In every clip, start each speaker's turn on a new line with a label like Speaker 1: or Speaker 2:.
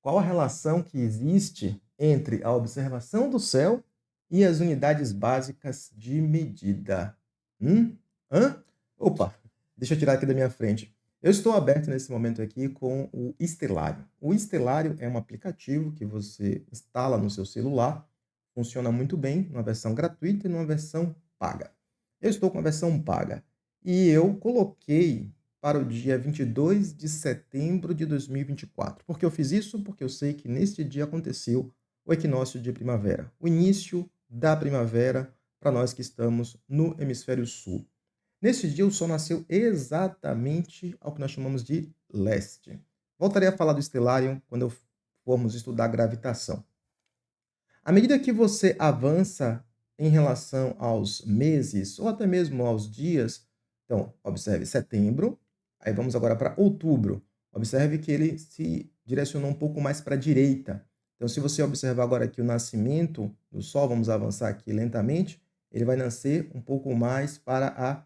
Speaker 1: Qual a relação que existe entre a observação do céu e as unidades básicas de medida? Hum? Hã? Opa, deixa eu tirar aqui da minha frente. Eu estou aberto nesse momento aqui com o Estelário. O Estelário é um aplicativo que você instala no seu celular, funciona muito bem, numa versão gratuita e numa versão paga. Eu estou com a versão paga e eu coloquei para o dia 22 de setembro de 2024. Por que eu fiz isso? Porque eu sei que neste dia aconteceu o equinócio de primavera, o início da primavera para nós que estamos no hemisfério sul. Nesse dia, o Sol nasceu exatamente ao que nós chamamos de leste. Voltarei a falar do Stellarium quando formos estudar gravitação. À medida que você avança em relação aos meses, ou até mesmo aos dias, então, observe setembro, aí vamos agora para outubro. Observe que ele se direcionou um pouco mais para a direita. Então, se você observar agora aqui o nascimento do Sol, vamos avançar aqui lentamente, ele vai nascer um pouco mais para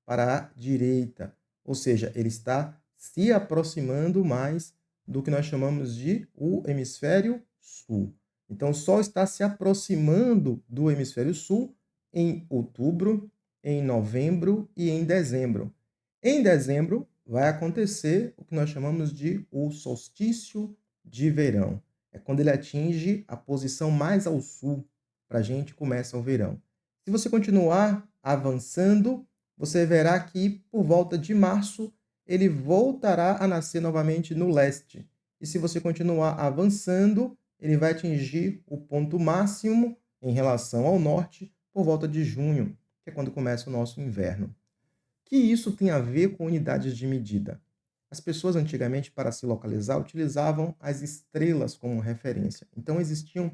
Speaker 1: a direita. Ou seja, ele está se aproximando mais do que nós chamamos de o hemisfério sul. Então, o Sol está se aproximando do hemisfério sul em outubro, em novembro e em dezembro. Em dezembro, vai acontecer o que nós chamamos de o solstício de verão. É quando ele atinge a posição mais ao sul, para a gente começa o verão. Se você continuar avançando, você verá que por volta de março ele voltará a nascer novamente no leste. E se você continuar avançando, ele vai atingir o ponto máximo em relação ao norte por volta de junho, que é quando começa o nosso inverno. Que isso tem a ver com unidades de medida? As pessoas antigamente, para se localizar, utilizavam as estrelas como referência. Então existiam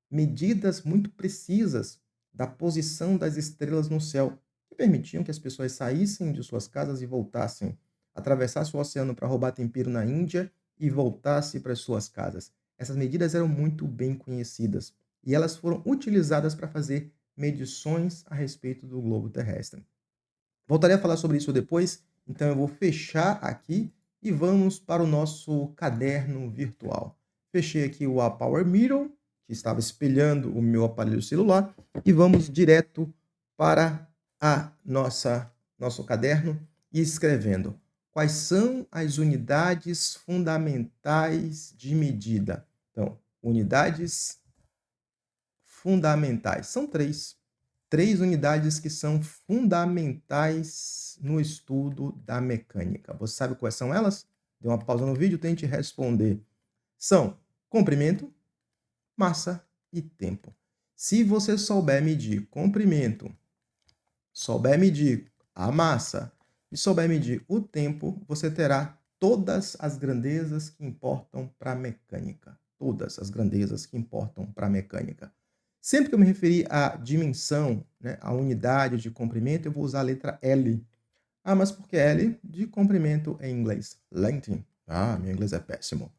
Speaker 1: medidas muito precisas da posição das estrelas no céu, que permitiam que as pessoas saíssem de suas casas e voltassem, atravessassem o oceano para roubar tempero na Índia e voltassem para as suas casas. Essas medidas eram muito bem conhecidas e elas foram utilizadas para fazer medições a respeito do globo terrestre. Voltarei a falar sobre isso depois, então eu vou fechar aqui e vamos para o nosso caderno virtual. Fechei aqui o Power Mirror, que estava espelhando o meu aparelho celular, e vamos direto para a nosso caderno e escrevendo quais são as unidades fundamentais de medida. Então, unidades fundamentais. São três. Três unidades que são fundamentais no estudo da mecânica. Você sabe quais são elas? Dê uma pausa no vídeo, tente responder. São comprimento, massa e tempo. Se você souber medir comprimento, souber medir a massa e souber medir o tempo, você terá todas as grandezas que importam para a mecânica. Todas as grandezas que importam para a mecânica. Sempre que eu me referir à dimensão, né, à unidade de comprimento, eu vou usar a letra L. Ah, mas por que L? De comprimento em inglês. Length. Ah, meu inglês é péssimo.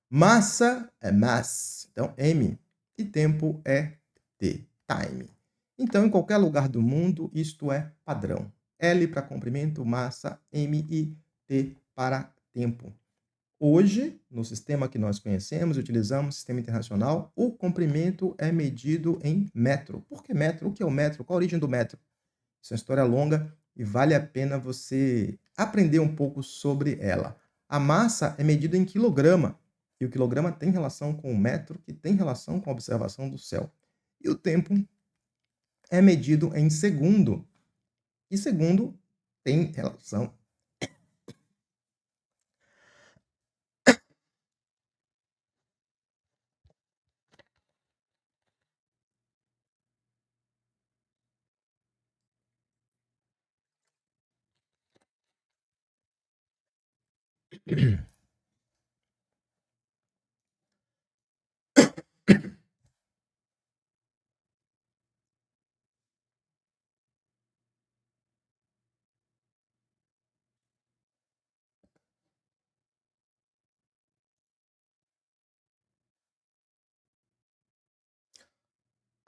Speaker 1: Massa é mass. Então, M. E tempo é T. Time. Então, em qualquer lugar do mundo, isto é padrão. L para comprimento, massa, M e T para tempo. Hoje, no sistema que nós conhecemos, utilizamos o sistema internacional, o comprimento é medido em metro. Por que metro? O que é o metro? Qual a origem do metro? Isso é uma história longa e vale a pena você aprender um pouco sobre ela. A massa é medida em quilograma, e o quilograma tem relação com o metro, que tem relação com a observação do céu. E o tempo é medido em segundo, e segundo tem relação.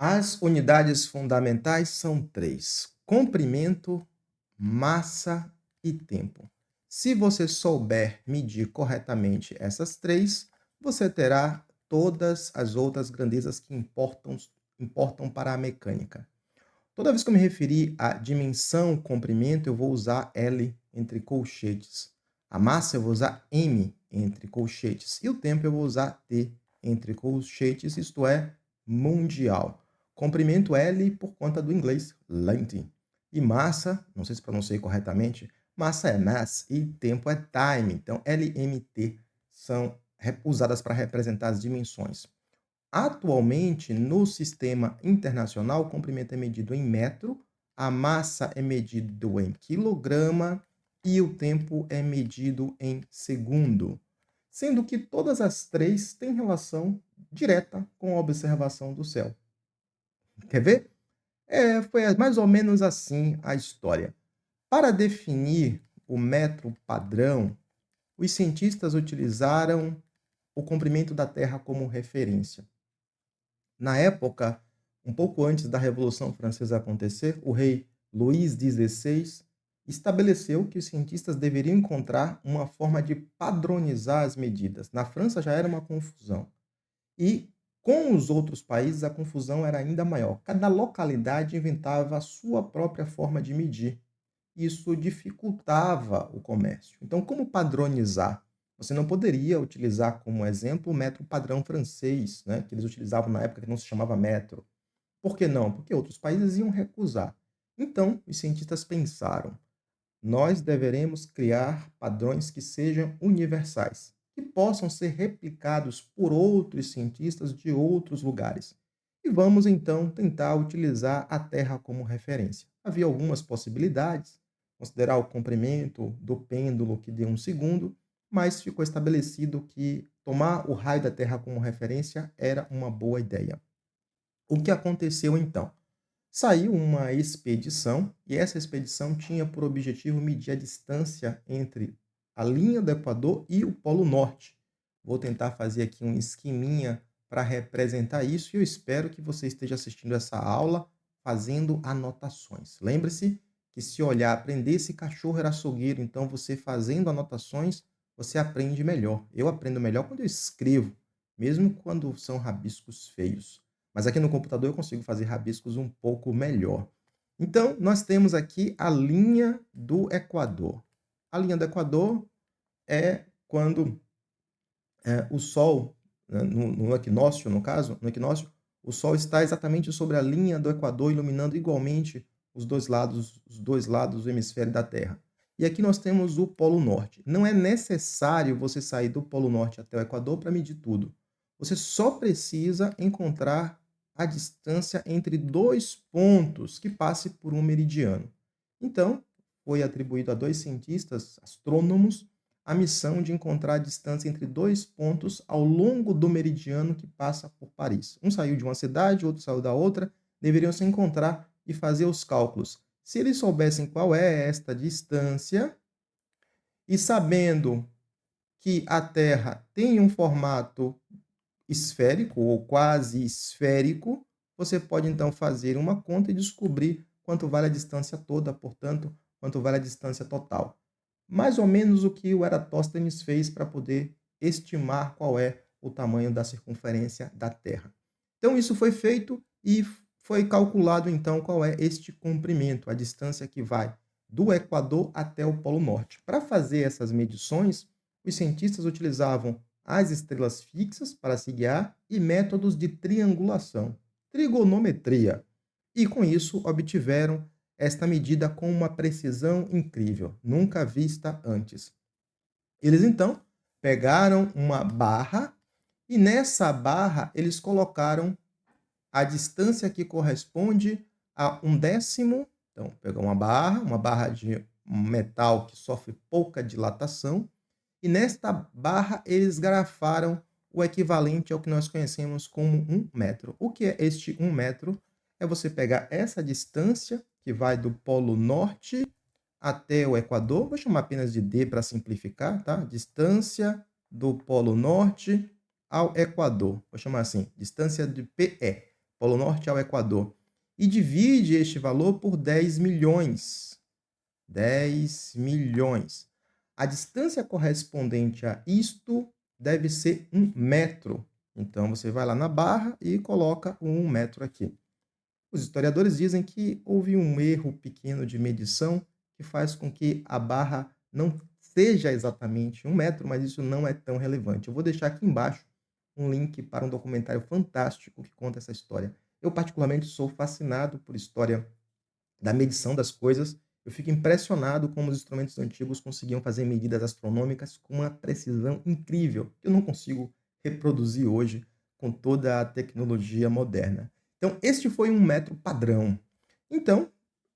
Speaker 1: As unidades fundamentais são três: comprimento, massa e tempo. Se você souber medir corretamente essas três, você terá todas as outras grandezas que importam para a mecânica. Toda vez que eu me referir à dimensão, comprimento, eu vou usar L entre colchetes. A massa eu vou usar M entre colchetes. E o tempo eu vou usar T entre colchetes, isto é, mundial. Comprimento L por conta do inglês length. E massa, não sei se pronunciei corretamente, massa é mass e tempo é time. Então, LMT são usadas para representar as dimensões. Atualmente, no sistema internacional, o comprimento é medido em metro, a massa é medido em quilograma e o tempo é medido em segundo, sendo que todas as três têm relação direta com a observação do céu. Quer ver? Foi mais ou menos assim a história. Para definir o metro padrão, os cientistas utilizaram o comprimento da Terra como referência. Na época, um pouco antes da Revolução Francesa acontecer, o rei Luís XVI estabeleceu que os cientistas deveriam encontrar uma forma de padronizar as medidas. Na França já era uma confusão. E com os outros países a confusão era ainda maior. Cada localidade inventava a sua própria forma de medir. Isso dificultava o comércio. Então, como padronizar? Você não poderia utilizar como exemplo o metro padrão francês, né, que eles utilizavam na época que não se chamava metro. Por que não? Porque outros países iam recusar. Então, os cientistas pensaram: nós deveremos criar padrões que sejam universais, que possam ser replicados por outros cientistas de outros lugares. E vamos então tentar utilizar a Terra como referência. Havia algumas possibilidades, considerar o comprimento do pêndulo que deu um segundo, mas ficou estabelecido que tomar o raio da Terra como referência era uma boa ideia. O que aconteceu então? Saiu uma expedição e essa expedição tinha por objetivo medir a distância entre a linha do Equador e o Polo Norte. Vou tentar fazer aqui um esqueminha para representar isso e eu espero que você esteja assistindo essa aula fazendo anotações. Lembre-se que se olhar, aprender esse cachorro era açougueiro, então você fazendo anotações, você aprende melhor. Eu aprendo melhor quando eu escrevo, mesmo quando são rabiscos feios. Mas aqui no computador eu consigo fazer rabiscos um pouco melhor. Então, nós temos aqui a linha do Equador. A linha do Equador é quando o Sol, né, no equinócio, no caso, no equinócio, o Sol está exatamente sobre a linha do Equador, iluminando igualmente os dois lados do hemisfério da Terra. E aqui nós temos o Polo Norte. Não é necessário você sair do Polo Norte até o Equador para medir tudo. Você só precisa encontrar a distância entre dois pontos que passe por um meridiano. Então, foi atribuído a dois cientistas astrônomos a missão de encontrar a distância entre dois pontos ao longo do meridiano que passa por Paris. Um saiu de uma cidade, outro saiu da outra, deveriam se encontrar e fazer os cálculos. Se eles soubessem qual é esta distância, e sabendo que a Terra tem um formato esférico ou quase esférico, você pode então fazer uma conta e descobrir quanto vale a distância toda, portanto, quanto vale a distância total. Mais ou menos o que o Eratóstenes fez para poder estimar qual é o tamanho da circunferência da Terra. Então, isso foi feito e foi calculado, então, qual é este comprimento, a distância que vai do Equador até o Polo Norte. Para fazer essas medições, os cientistas utilizavam as estrelas fixas para se guiar e métodos de triangulação, trigonometria. E com isso obtiveram esta medida com uma precisão incrível, nunca vista antes. Eles então pegaram uma barra e nessa barra eles colocaram a distância que corresponde a um décimo. Então, pegou uma barra de metal que sofre pouca dilatação, e nesta barra eles grafaram o equivalente ao que nós conhecemos como 1 metro. O que é este 1 metro? É você pegar essa distância que vai do Polo Norte até o Equador, vou chamar apenas de D para simplificar, tá? Distância do Polo Norte ao Equador, vou chamar assim, distância de PE, Polo Norte ao Equador, e divide este valor por 10 milhões. 10 milhões. A distância correspondente a isto deve ser 1 metro. Então, você vai lá na barra e coloca o 1 metro aqui. Os historiadores dizem que houve um erro pequeno de medição que faz com que a barra não seja exatamente 1 metro, mas isso não é tão relevante. Eu vou deixar aqui embaixo um link para um documentário fantástico que conta essa história. Eu, particularmente, sou fascinado por história da medição das coisas. Eu fico impressionado como os instrumentos antigos conseguiam fazer medidas astronômicas com uma precisão incrível, que eu não consigo reproduzir hoje com toda a tecnologia moderna. Então, este foi 1 metro padrão. Então,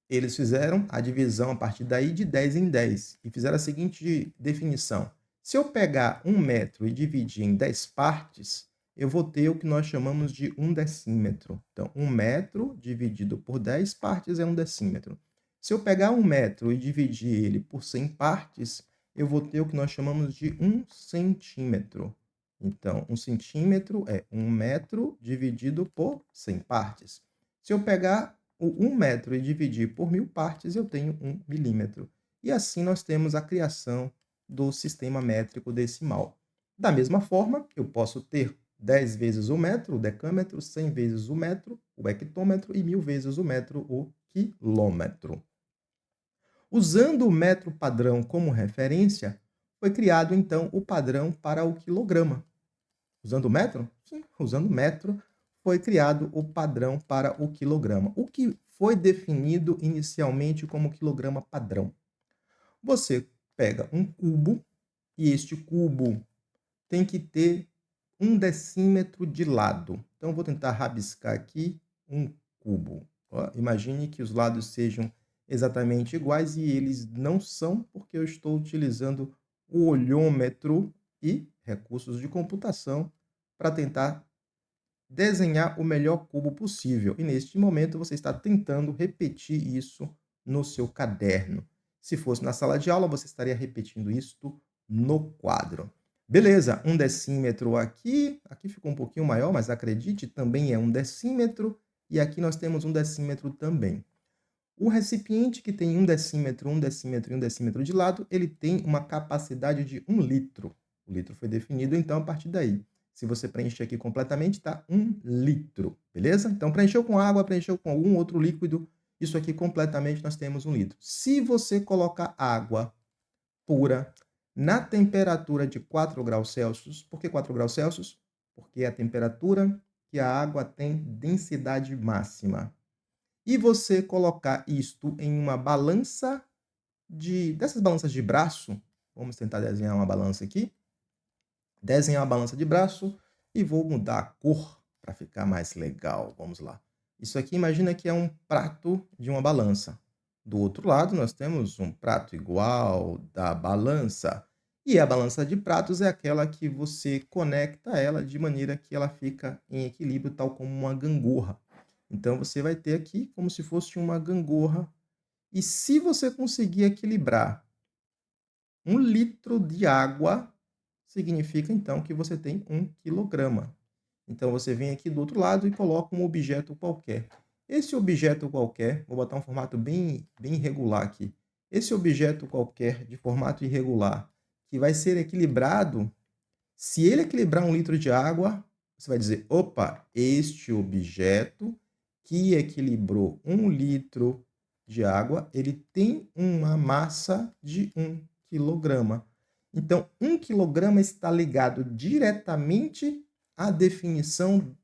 Speaker 1: eles fizeram a divisão a partir daí de 10 em 10 e fizeram a seguinte definição: se eu pegar 1 metro e dividir em 10 partes, eu vou ter o que nós chamamos de 1 decímetro. Então, 1 metro dividido por 10 partes é 1 decímetro. Se eu pegar 1 metro e dividir ele por 100 partes, eu vou ter o que nós chamamos de 1 centímetro. Então, 1 centímetro é 1 metro dividido por 100 partes. Se eu pegar o 1 metro e dividir por 1000 partes, eu tenho 1 milímetro. E assim nós temos a criação do sistema métrico decimal. Da mesma forma, eu posso ter 10 vezes o metro, o decâmetro, 100 vezes o metro, o hectômetro, e 1000 vezes o metro, o quilômetro. Usando o metro padrão como referência, foi criado então o padrão para o quilograma. Usando o metro? Sim, usando o metro foi criado o padrão para o quilograma. O que foi definido inicialmente como quilograma padrão? Você pega um cubo e este cubo tem que ter 1 decímetro de lado. Então, eu vou tentar rabiscar aqui um cubo. Ó, imagine que os lados sejam exatamente iguais e eles não são, porque eu estou utilizando o olhômetro e recursos de computação para tentar desenhar o melhor cubo possível. E neste momento você está tentando repetir isso no seu caderno. Se fosse na sala de aula, você estaria repetindo isto no quadro. Beleza, 1 decímetro aqui. Aqui ficou um pouquinho maior, mas acredite, também é 1 decímetro. E aqui nós temos 1 decímetro também. O recipiente que tem 1 decímetro, 1 decímetro e 1 decímetro de lado, ele tem uma capacidade de 1 litro. O litro foi definido, então, a partir daí. Se você preencher aqui completamente, está 1 litro, beleza? Então, preencheu com água, preencheu com algum outro líquido, isso aqui completamente nós temos 1 litro. Se você colocar água pura na temperatura de 4 graus Celsius, por que 4 graus Celsius? Porque é a temperatura que a água tem densidade máxima. E você colocar isto em uma balança dessas balanças de braço, vamos tentar desenhar uma balança aqui, desenhar uma balança de braço e vou mudar a cor para ficar mais legal. Vamos lá. Isso aqui, imagina que é um prato de uma balança. Do outro lado, nós temos um prato igual da balança. E a balança de pratos é aquela que você conecta ela de maneira que ela fica em equilíbrio, tal como uma gangorra. Então, você vai ter aqui como se fosse uma gangorra. E se você conseguir equilibrar 1 litro de água, significa então que você tem 1 quilograma. Então você vem aqui do outro lado e coloca um objeto qualquer. Esse objeto qualquer, vou botar um formato bem irregular aqui. Esse objeto qualquer de formato irregular, que vai ser equilibrado, se ele equilibrar 1 litro de água, você vai dizer, opa, este objeto que equilibrou 1 litro de água, ele tem uma massa de 1 quilograma. Então, 1 quilograma está ligado diretamente à definição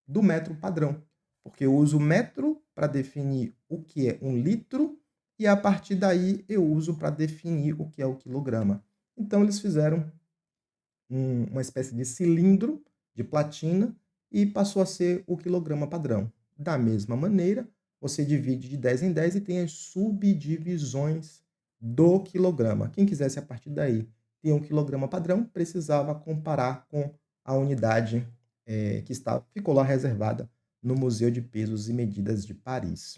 Speaker 1: do metro padrão, porque eu uso o metro para definir o que é 1 litro e a partir daí eu uso para definir o que é o quilograma. Então, eles fizeram uma espécie de cilindro de platina e passou a ser o quilograma padrão. Da mesma maneira, você divide de 10 em 10 e tem as subdivisões do quilograma. Quem quisesse a partir daí ter um quilograma padrão, precisava comparar com a unidade que ficou lá reservada no Museu de Pesos e Medidas de Paris.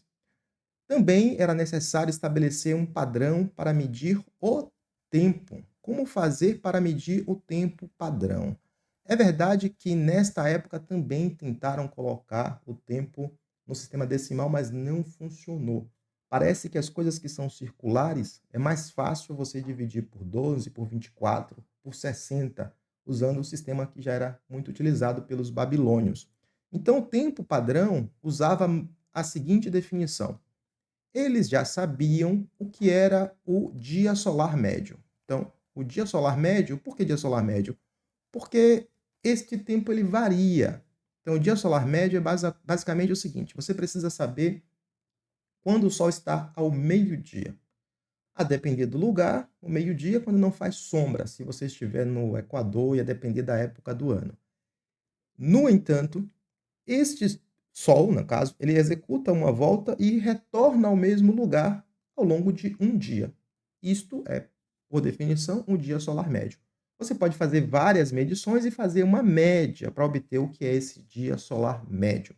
Speaker 1: Também era necessário estabelecer um padrão para medir o tempo. Como fazer para medir o tempo padrão? É verdade que nesta época também tentaram colocar o tempo no sistema decimal, mas não funcionou. Parece que as coisas que são circulares é mais fácil você dividir por 12, por 24, por 60. usando o sistema que já era muito utilizado pelos babilônios. Então, o tempo padrão usava a seguinte definição: eles já sabiam o que era o dia solar médio. Então, o dia solar médio, por que dia solar médio? Porque este tempo ele varia. Então, o dia solar médio é basicamente o seguinte: você precisa saber quando o sol está ao meio-dia. A depender do lugar, o meio-dia é quando não faz sombra, se você estiver no Equador, e a depender da época do ano. No entanto, este Sol, no caso, ele executa uma volta e retorna ao mesmo lugar ao longo de um dia. Isto é, por definição, um dia solar médio. Você pode fazer várias medições e fazer uma média para obter o que é esse dia solar médio.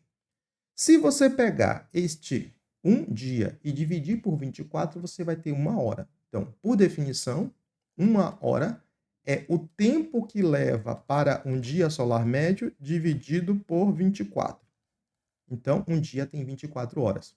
Speaker 1: Se você pegar este um dia e dividir por 24, você vai ter uma hora. Então, por definição, uma hora é o tempo que leva para um dia solar médio dividido por 24. Então, um dia tem 24 horas.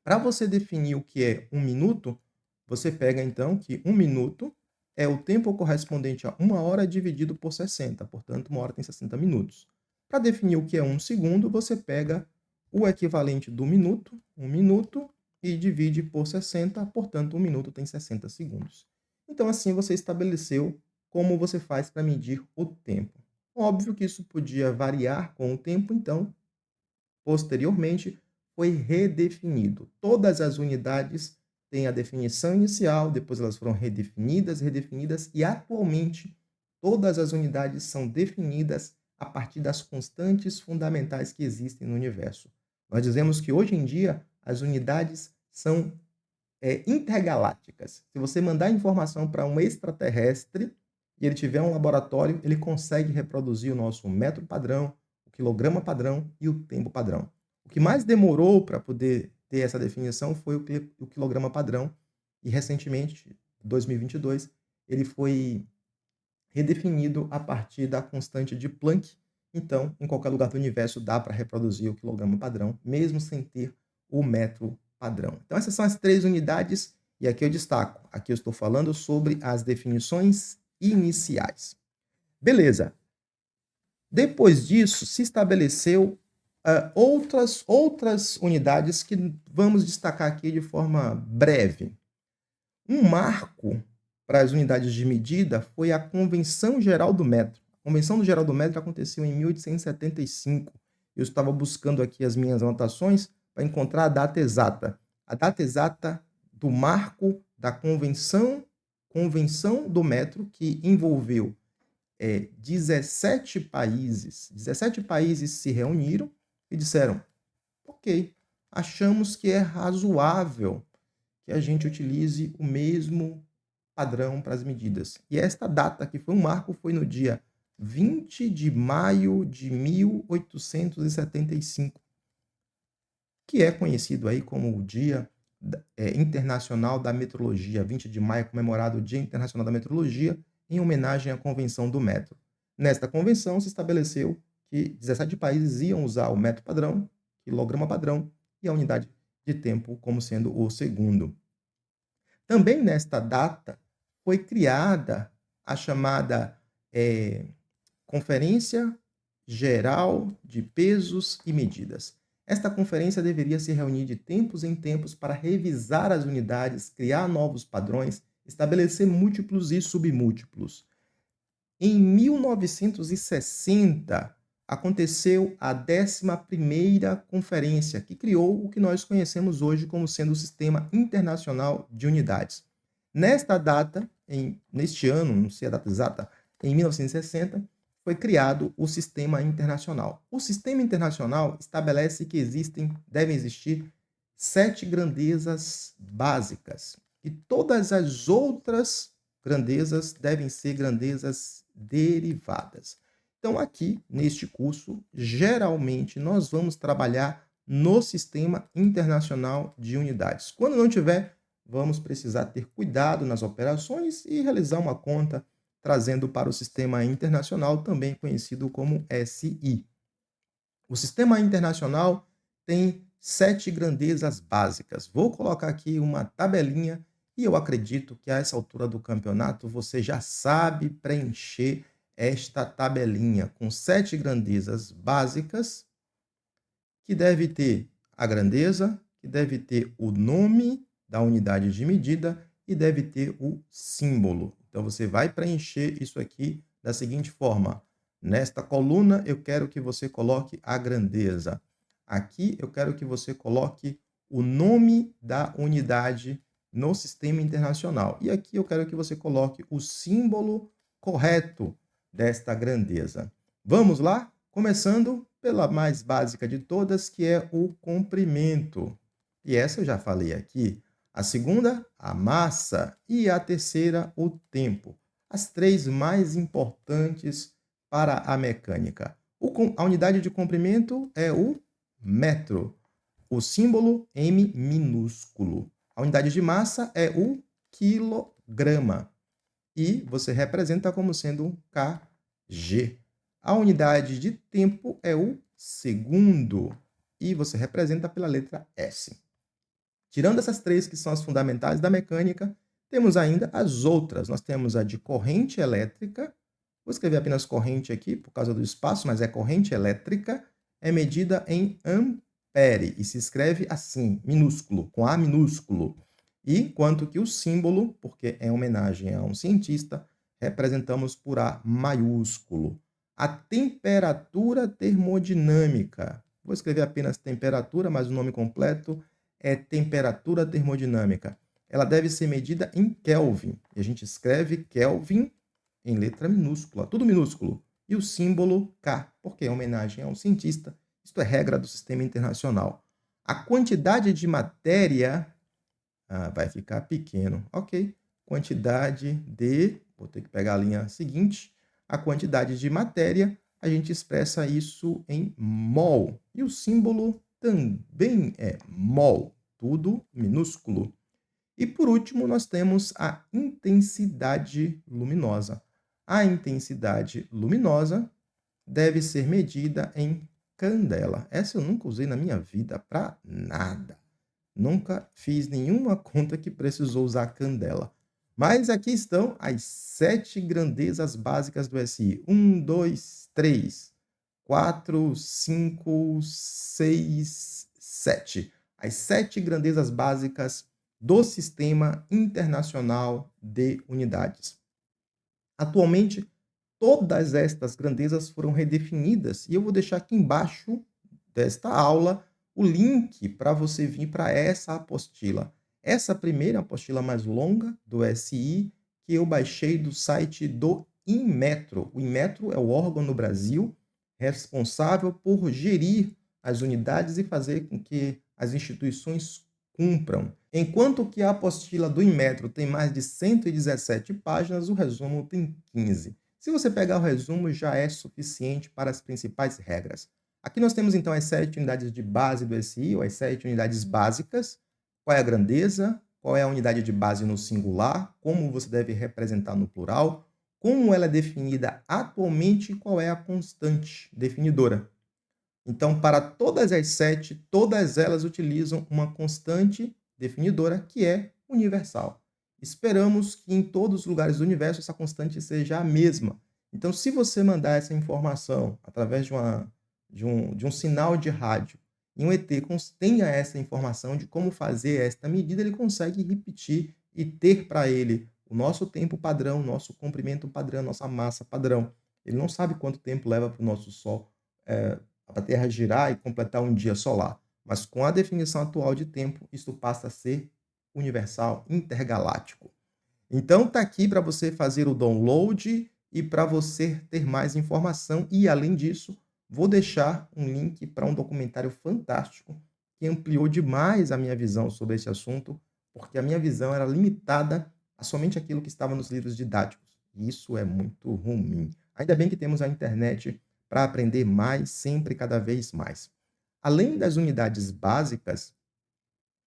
Speaker 1: Para você definir o que é um minuto, você pega então que um minuto é o tempo correspondente a uma hora dividido por 60. Portanto, uma hora tem 60 minutos. Para definir o que é um segundo, você pega o equivalente do minuto, um minuto, e divide por 60. Portanto, um minuto tem 60 segundos. Então, assim você estabeleceu como você faz para medir o tempo. Óbvio que isso podia variar com o tempo, então posteriormente, foi redefinido. Todas as unidades têm a definição inicial, depois elas foram redefinidas, e atualmente todas as unidades são definidas a partir das constantes fundamentais que existem no universo. Nós dizemos que hoje em dia as unidades são intergalácticas. Se você mandar informação para um extraterrestre e ele tiver um laboratório, ele consegue reproduzir o nosso metro padrão, o quilograma padrão e o tempo padrão. O que mais demorou para poder ter essa definição foi o quilograma padrão, e recentemente, em 2022, ele foi redefinido a partir da constante de Planck. Então, em qualquer lugar do universo dá para reproduzir o quilograma padrão, mesmo sem ter o metro padrão. Então, essas são as três unidades, e aqui eu destaco. Aqui eu estou falando sobre as definições iniciais. Beleza. Depois disso, se estabeleceu outras unidades que vamos destacar aqui de forma breve. Um marco para as unidades de medida foi a Convenção Geral do Metro. A Convenção Geral do Metro aconteceu em 1875. Eu estava buscando aqui as minhas anotações para encontrar a data exata. A data exata do marco da Convenção do Metro, que envolveu 17 países. 17 países se reuniram e disseram: ok, achamos que é razoável que a gente utilize o mesmo padrão para as medidas. E esta data, que foi um marco, foi no dia 20 de maio de 1875, que é conhecido aí como o Dia Internacional da Metrologia. 20 de maio é comemorado o Dia Internacional da Metrologia, em homenagem à Convenção do Metro. Nesta convenção se estabeleceu que 17 países iam usar o metro padrão, quilograma padrão e a unidade de tempo como sendo o segundo. Também nesta data foi criada a chamada Conferência Geral de Pesos e Medidas. Esta conferência deveria se reunir de tempos em tempos para revisar as unidades, criar novos padrões, estabelecer múltiplos e submúltiplos. Em 1960, aconteceu a 11ª conferência, que criou o que nós conhecemos hoje como sendo o Sistema Internacional de Unidades. Nesta data, neste ano, não sei a data exata, em 1960, foi criado o Sistema Internacional. O Sistema Internacional estabelece que devem existir 7 grandezas básicas, e todas as outras grandezas devem ser grandezas derivadas. Então, aqui, neste curso, geralmente nós vamos trabalhar no Sistema Internacional de Unidades. Quando não tiver, vamos precisar ter cuidado nas operações e realizar uma conta trazendo para o Sistema Internacional, também conhecido como SI. O Sistema Internacional tem 7 grandezas básicas. Vou colocar aqui uma tabelinha e eu acredito que a essa altura do campeonato você já sabe preencher esta tabelinha com 7 grandezas básicas, que deve ter a grandeza, que deve ter o nome da unidade de medida e deve ter o símbolo. Então, você vai preencher isso aqui da seguinte forma: nesta coluna, eu quero que você coloque a grandeza. Aqui, eu quero que você coloque o nome da unidade no sistema internacional. E aqui, eu quero que você coloque o símbolo correto desta grandeza. Vamos lá? Começando pela mais básica de todas, que é o comprimento. E essa eu já falei aqui. A segunda, a massa. E a terceira, o tempo. As três mais importantes para a mecânica. A unidade de comprimento é o metro. O símbolo M minúsculo. A unidade de massa é o quilograma. E você representa como sendo um kg. A unidade de tempo é o segundo. E você representa pela letra S. Tirando essas três que são as fundamentais da mecânica, temos ainda as outras. Nós temos a de corrente elétrica. Vou escrever apenas corrente aqui por causa do espaço, mas é corrente elétrica. É medida em ampere e se escreve assim, minúsculo, com A minúsculo. E enquanto que o símbolo, porque é homenagem a um cientista, representamos por A maiúsculo. A temperatura termodinâmica. Vou escrever apenas temperatura, mas o nome completo é temperatura termodinâmica. Ela deve ser medida em Kelvin. E a gente escreve Kelvin em letra minúscula, tudo minúsculo. E o símbolo K, porque é homenagem a um cientista. Isto é regra do sistema internacional. A quantidade de matéria vai ficar pequeno. Ok. Quantidade de... Vou ter que pegar a linha seguinte. A quantidade de matéria, a gente expressa isso em mol. E o símbolo também é mol. Tudo minúsculo. E por último, nós temos a intensidade luminosa. A intensidade luminosa deve ser medida em candela. Essa eu nunca usei na minha vida para nada. Nunca fiz nenhuma conta que precisou usar candela. Mas aqui estão as 7 grandezas básicas do SI. 1, 2, 3, 4, 5, 6, 7. As 7 grandezas básicas do Sistema Internacional de Unidades. Atualmente, todas estas grandezas foram redefinidas e eu vou deixar aqui embaixo desta aula o link para você vir para essa apostila. Essa primeira apostila mais longa do SI que eu baixei do site do Inmetro. O Inmetro é o órgão no Brasil responsável por gerir as unidades e fazer com que as instituições cumpram. Enquanto que a apostila do Inmetro tem mais de 117 páginas, o resumo tem 15. Se você pegar o resumo, já é suficiente para as principais regras. Aqui nós temos então as 7 unidades de base do SI, ou as 7 unidades básicas. Qual é a grandeza? Qual é a unidade de base no singular? Como você deve representar no plural? Como ela é definida atualmente e qual é a constante definidora? Então, para todas as 7, todas elas utilizam uma constante definidora que é universal. Esperamos que em todos os lugares do universo essa constante seja a mesma. Então, se você mandar essa informação através de um sinal de rádio e um ET tenha essa informação de como fazer esta medida, ele consegue repetir e ter para ele o nosso tempo padrão, nosso comprimento padrão, nossa massa padrão. Ele não sabe quanto tempo leva para o nosso Sol a Terra girar e completar um dia solar. Mas com a definição atual de tempo, isso passa a ser universal, intergaláctico. Então tá aqui para você fazer o download e para você ter mais informação. E além disso, vou deixar um link para um documentário fantástico que ampliou demais a minha visão sobre esse assunto, porque a minha visão era limitada a somente aquilo que estava nos livros didáticos. E isso é muito ruim. Ainda bem que temos a internet para aprender mais, sempre cada vez mais. Além das unidades básicas,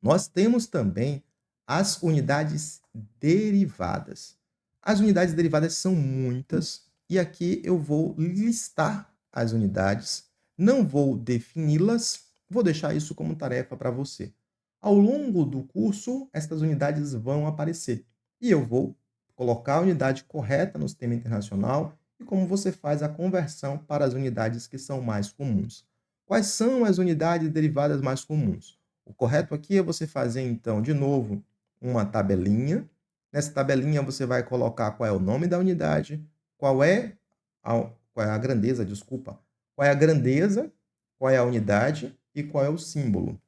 Speaker 1: nós temos também as unidades derivadas. As unidades derivadas são muitas e aqui eu vou listar as unidades, não vou defini-las, vou deixar isso como tarefa para você. Ao longo do curso, estas unidades vão aparecer e eu vou colocar a unidade correta no sistema internacional e e como você faz a conversão para as unidades que são mais comuns. Quais são as unidades derivadas mais comuns? O correto aqui é você fazer, então, de novo, uma tabelinha. Nessa tabelinha você vai colocar qual é o nome da unidade, qual é a grandeza, desculpa, qual é a grandeza, qual é a unidade e qual é o símbolo.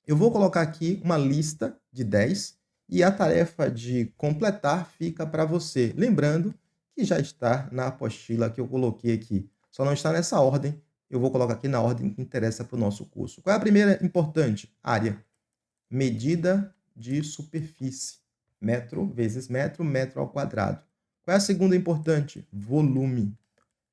Speaker 1: Eu vou colocar aqui uma lista de 10 e a tarefa de completar fica para você. Lembrando que já está na apostila que eu coloquei aqui. Só não está nessa ordem. Eu vou colocar aqui na ordem que interessa para o nosso curso. Qual é a primeira importante? Área. Medida de superfície. Metro vezes metro, metro ao quadrado. Qual é a segunda importante? Volume.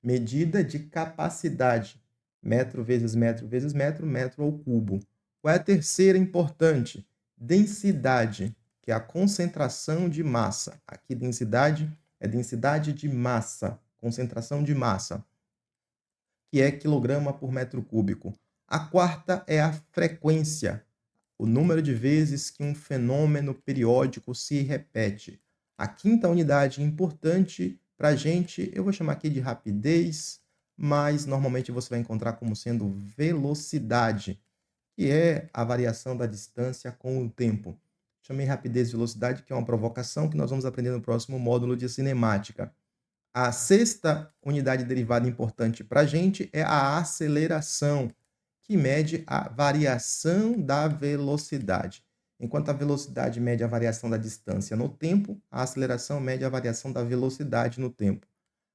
Speaker 1: Medida de capacidade. Metro vezes metro vezes metro, metro ao cubo. Qual é a terceira importante? Densidade, que é a concentração de massa. Aqui, densidade é densidade de massa, concentração de massa, que é quilograma por metro cúbico. A quarta é a frequência, o número de vezes que um fenômeno periódico se repete. A quinta unidade importante para a gente, eu vou chamar aqui de rapidez, mas normalmente você vai encontrar como sendo velocidade, que é a variação da distância com o tempo. Chamei rapidez e velocidade, que é uma provocação que nós vamos aprender no próximo módulo de cinemática. A sexta unidade derivada importante para a gente é a aceleração, que mede a variação da velocidade. Enquanto a velocidade mede a variação da distância no tempo, a aceleração mede a variação da velocidade no tempo.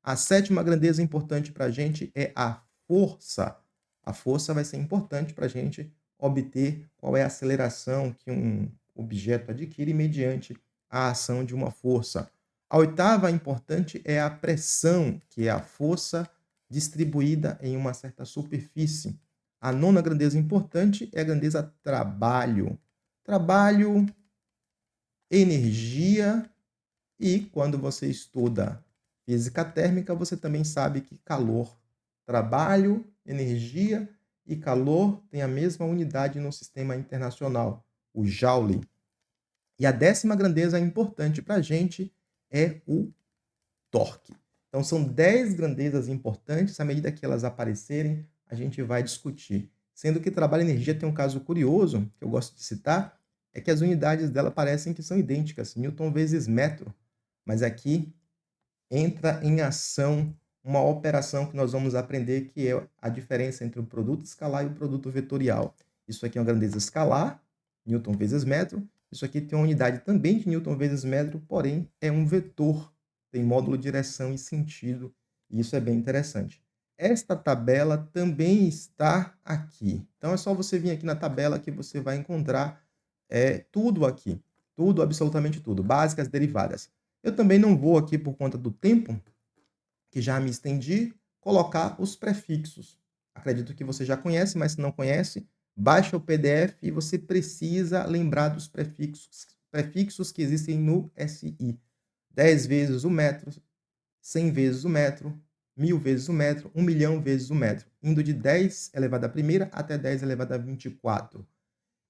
Speaker 1: A sétima grandeza importante para a gente é a força. A força vai ser importante para a gente obter qual é a aceleração que um objeto adquire mediante a ação de uma força. A oitava importante é a pressão, que é a força distribuída em uma certa superfície. A nona grandeza importante é a grandeza trabalho. Trabalho, energia e quando você estuda física térmica, você também sabe que calor, trabalho, energia e calor têm a mesma unidade no sistema internacional, o Joule. E a décima grandeza importante para a gente é o torque. Então, são 10 grandezas importantes, à medida que elas aparecerem, a gente vai discutir. Sendo que trabalho e energia tem um caso curioso, que eu gosto de citar, é que as unidades dela parecem que são idênticas, Newton vezes metro. Mas aqui entra em ação uma operação que nós vamos aprender, que é a diferença entre o produto escalar e o produto vetorial. Isso aqui é uma grandeza escalar, Newton vezes metro. Isso aqui tem uma unidade também de Newton vezes metro, porém é um vetor. Tem módulo direção e sentido, e isso é bem interessante. Esta tabela também está aqui. Então é só você vir aqui na tabela que você vai encontrar tudo aqui. Tudo, absolutamente tudo. Básicas, derivadas. Eu também não vou aqui, por conta do tempo, que já me estendi, colocar os prefixos. Acredito que você já conhece, mas se não conhece, baixa o PDF e você precisa lembrar dos prefixos que existem no SI. 10 vezes o metro, 100 vezes o metro, 1000 vezes o metro, 1 milhão vezes o metro, indo de 10 elevado à primeira até 10 elevado a 24.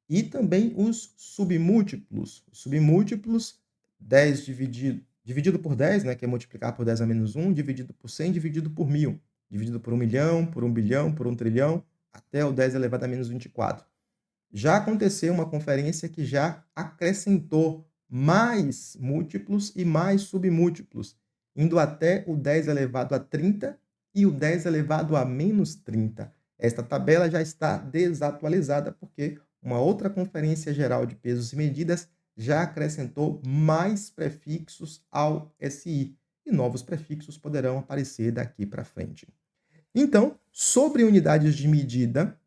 Speaker 1: E também os submúltiplos. Os submúltiplos, 10 dividido por 10, né, que é multiplicar por 10 a menos 1, dividido por 100, dividido por 1000, dividido por 1 milhão, por 1 bilhão, por 1 trilhão, até o 10 elevado a menos 24. Já aconteceu uma conferência que já acrescentou mais múltiplos e mais submúltiplos, indo até o 10 elevado a 30 e o 10 elevado a menos 30. Esta tabela já está desatualizada porque uma outra conferência geral de pesos e medidas já acrescentou mais prefixos ao SI e novos prefixos poderão aparecer daqui para frente. Então, sobre unidades de medida,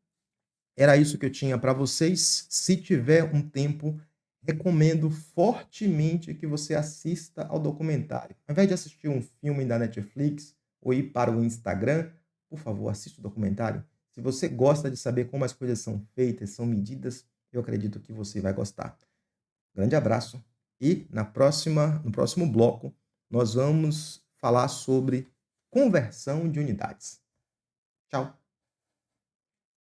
Speaker 1: era isso que eu tinha para vocês. Se tiver um tempo, recomendo fortemente que você assista ao documentário. Ao invés de assistir um filme da Netflix ou ir para o Instagram, por favor, assista o documentário. Se você gosta de saber como as coisas são feitas, são medidas, eu acredito que você vai gostar. Grande abraço e no próximo bloco nós vamos falar sobre conversão de unidades. Tchau!